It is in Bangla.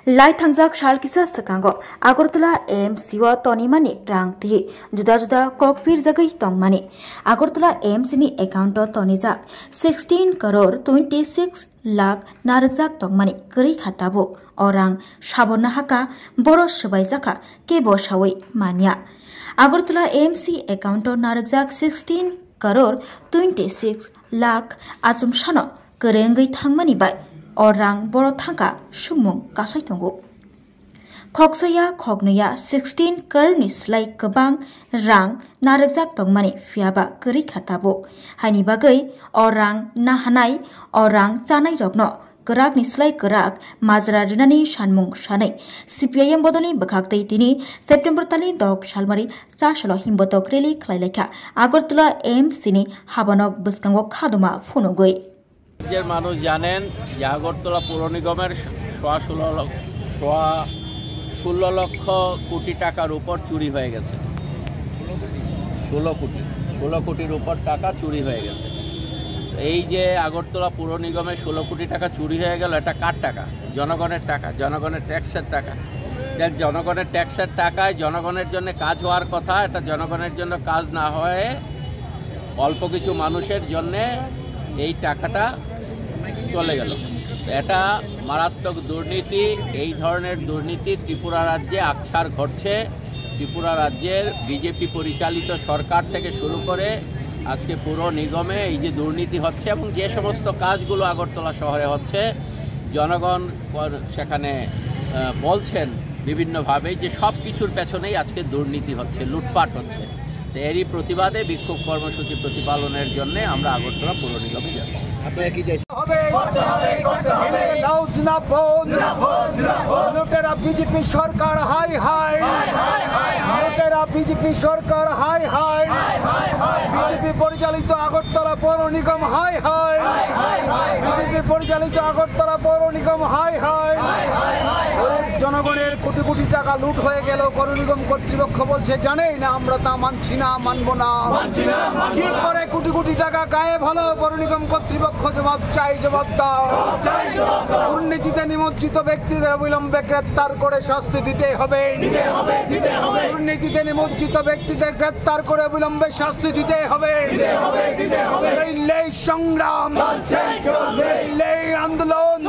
Lai Tangjak Shal Kisa Sakango, Agortula AMC Tony Mani Rang Ti, Juda Juda Kokpir Zagai Tong Mani, Agortula AMC ni account Tony Zak, 16 crore 26 lakh Narzak Tong Mani, Kri Hatabo, Orang, Shabonahaka, Boros Shabaizaka, Kebo Shawi, Mania. Agortula AMC account Narzak 16 crore 26 lakh Azum Shano, Kerengai Tangmani Bai. Orang boro thangka sumung kasai tunggu. Koksaya kognuya 16 kerni slai kebang rang narekjak tongmani fiaba keri khatabo. Hani bagai orang nahanai orang canai rogno kerak ni slai kerak majra rinani shanmung shanai. CPIM bodoni bekhaktai tini September tali dok shalmari chashalo himbotok reli khlailekha Agartala AMC ni habanok beskango khaduma phunogoi. মানুষ জানেন যে আগরতলা পৌর নিগমের 16 লক্ষ কোটি টাকার উপর চুরি হয়ে গেছে। 16 কোটির উপর টাকা চুরি হয়ে গেছে। এই যে আগরতলা পৌর নিগমে 16 কোটি টাকা চুরি হয়ে গেল, এটা কার টাকা? জনগণের টাকা, জনগণের ট্যাক্সের টাকা। যে জনগণের ট্যাক্সের টাকায় জনগণের জন্য কাজ হওয়ার কথা, এটা জনগণের জন্য কাজ না হয়ে অল্প কিছু মানুষের জন্য এই টাকাটা চলে গেল। এটা মারাত্মক দুর্নীতি। এই ধরনের দুর্নীতি ত্রিপুরা রাজ্যে আকছার ঘটছে। ত্রিপুরা রাজ্যের বিজেপি পরিচালিত সরকার থেকে শুরু করে আজকে পুরো নিগমে এই যে দুর্নীতি হচ্ছে এবং যে সমস্ত কাজগুলো আগরতলা শহরে হচ্ছে, জনগণ সেখানে বলছেন বিভিন্নভাবে যে সব কিছুর পেছনেই আজকে দুর্নীতি হচ্ছে, লুটপাট হচ্ছে। তো এরই প্রতিবাদে বিক্ষোভ কর্মসূচি প্রতিপালনের জন্য আমরা আগরতলা পৌর নিগমে যাচ্ছি। আপনারা কি চাইছেন? বিজেপি সরকার হাই হাই, বিজেপি সরকার হাই হাই, বিজেপি পরিচালিত আগরতলা পৌর নিগম হাই হাই, বিজেপি পরিচালিত আগরতলা পৌর নিগম হাই হাই। জনগণের কোটি কোটি টাকা লুট হয়ে গেল, পৌর নিগম কর্তৃপক্ষ বলছে জানেই না, আমরা তা মানছি না, মানবো না। কি করে কোটি কোটি টাকা গায়েব হলো? পৌর নিগম কর্তৃপক্ষ জবাব চাই, জবাব দাও। দুর্নীতিতে নিমজ্জিত ব্যক্তিদের অবিলম্বে গ্রেপ্তার করে শাস্তি দিতে হবে। দুর্নীতিতে নিমজ্জিত ব্যক্তিদের গ্রেপ্তার করে অবিলম্বে শাস্তি দিতে হবে। এই সংগ্রাম, এই আন্দোলন